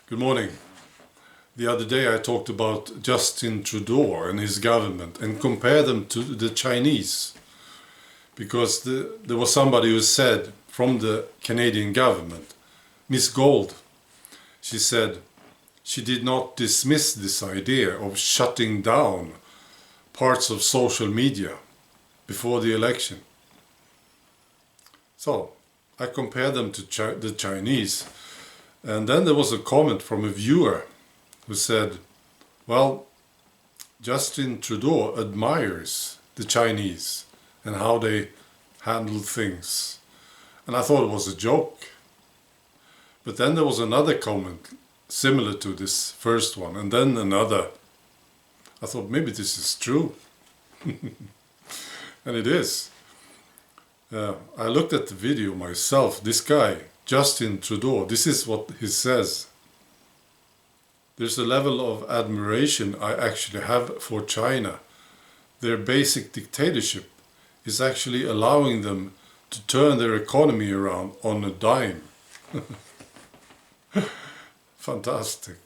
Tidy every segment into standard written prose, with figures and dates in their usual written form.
Good morning. The other day I talked about Justin Trudeau and his government and compared them to the Chinese, because there was somebody who said from the Canadian government, Miss Gold, she said she did not dismiss this idea of shutting down parts of social media before the election. So I compared them to the Chinese. And then there was a comment from a viewer who said, well, Justin Trudeau admires the Chinese and how they handle things. And I thought it was a joke. But then there was another comment similar to this first one, and then another. I thought maybe this is true. And it is. I looked at the video myself. This guy, Justin Trudeau, this is what he says. There's a level of admiration I actually have for China. Their basic dictatorship is actually allowing them to turn their economy around on a dime. Fantastic.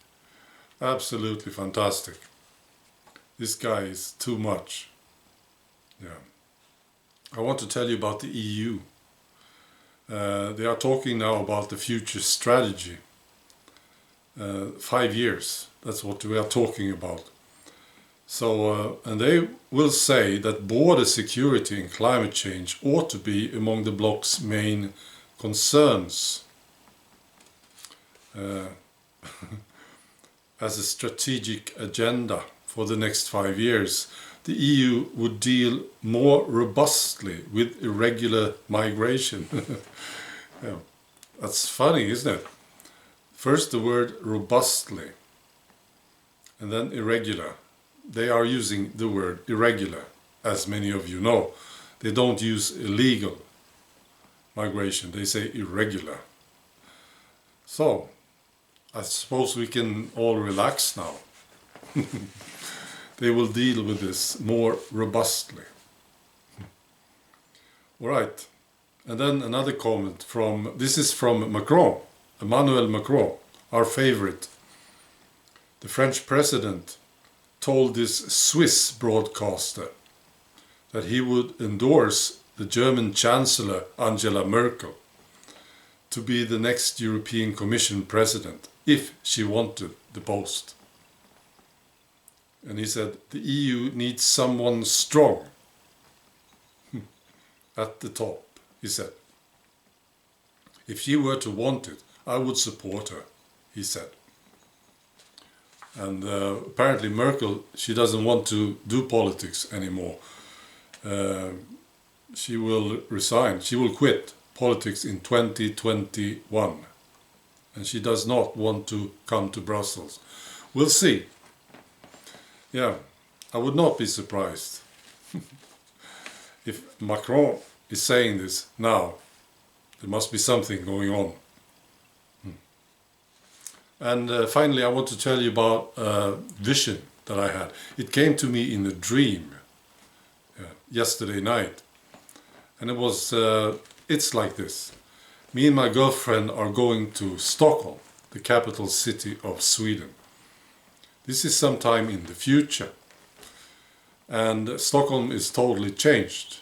Absolutely fantastic. This guy is too much. Yeah. I want to tell you about the EU. They are talking now about the future strategy. 5 years, that's what we are talking about. So, and they will say that border security and climate change ought to be among the bloc's main concerns. As a strategic agenda for the next 5 years, the EU would deal more robustly with irregular migration. Yeah, that's funny, isn't it? First the word robustly, and then irregular. They are using the word irregular, as many of you know. They don't use illegal migration, they say irregular. So, I suppose we can all relax now. They will deal with this more robustly. All right. And then another comment from, this is from Macron, Emmanuel Macron, our favorite. The French president told this Swiss broadcaster that he would endorse the German Chancellor Angela Merkel to be the next European Commission president if she wanted the post. And he said, the EU needs someone strong at the top, he said. If she were to want it, I would support her, he said. And apparently Merkel, she doesn't want to do politics anymore. She will resign, she will quit politics in 2021. And she does not want to come to Brussels. We'll see. Yeah, I would not be surprised if Macron is saying this now. There must be something going on. And finally, I want to tell you about a vision that I had. It came to me in a dream yesterday night. And it was, it's like this. Me and my girlfriend are going to Stockholm, the capital city of Sweden. This is sometime in the future. And Stockholm is totally changed.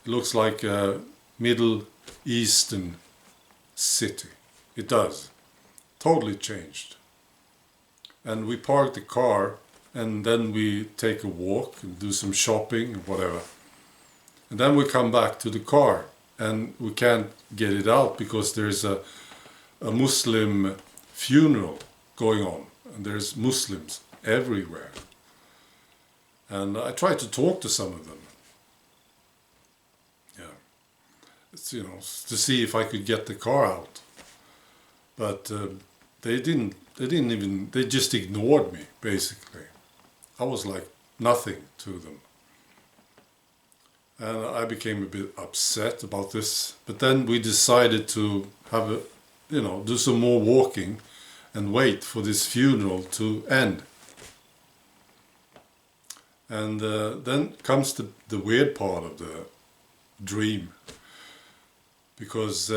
It looks like a Middle Eastern city. It does. Totally changed. And we park the car and then we take a walk and do some shopping and whatever. And then we come back to the car and we can't get it out because there's a Muslim funeral going on. And there's Muslims everywhere. And I tried to talk to some of them. Yeah. It's, you know, to see if I could get the car out. But they just ignored me, basically. I was like nothing to them. And I became a bit upset about this. But then we decided to have a, you know, do some more walking and wait for this funeral to end. And then comes the weird part of the dream. Because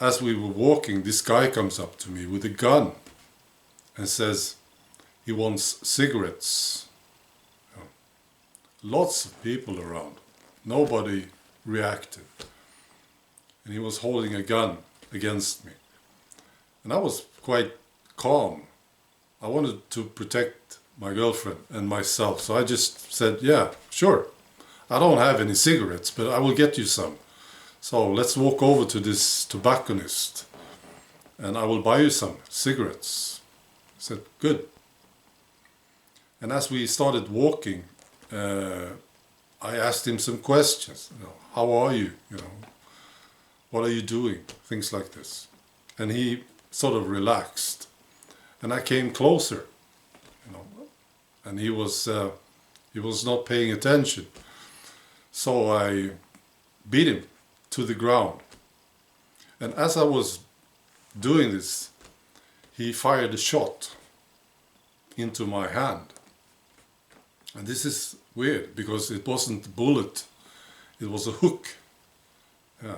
as we were walking, this guy comes up to me with a gun. and says he wants cigarettes. Lots of people around. Nobody reacted. And he was holding a gun against me. And I was quite calm. I wanted to protect my girlfriend and myself. So I just said, yeah, sure. I don't have any cigarettes, but I will get you some. So let's walk over to this tobacconist and I will buy you some cigarettes. I said, good. And as we started walking, I asked him some questions. How are you? What are you doing? Things like this. And he sort of relaxed. And I came closer, and he was not paying attention. So I beat him to the ground. And as I was doing this, he fired a shot into my hand. And this is weird because it wasn't a bullet, it was a hook. Yeah.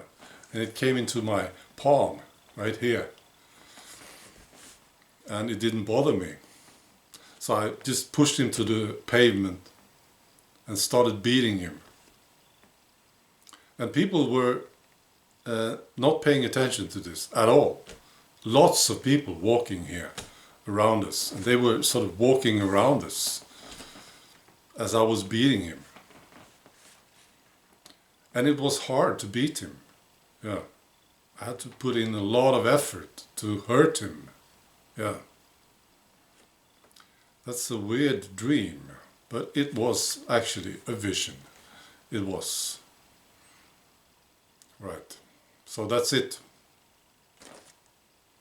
And it came into my palm right here. And it didn't bother me. So I just pushed him to the pavement and started beating him. And people were not paying attention to this at all. Lots of people walking here around us. And they were sort of walking around us as I was beating him. And it was hard to beat him. Yeah. I had to put in a lot of effort to hurt him. Yeah. That's a weird dream, but it was actually a vision. It was. Right. So that's it.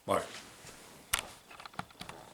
Bye.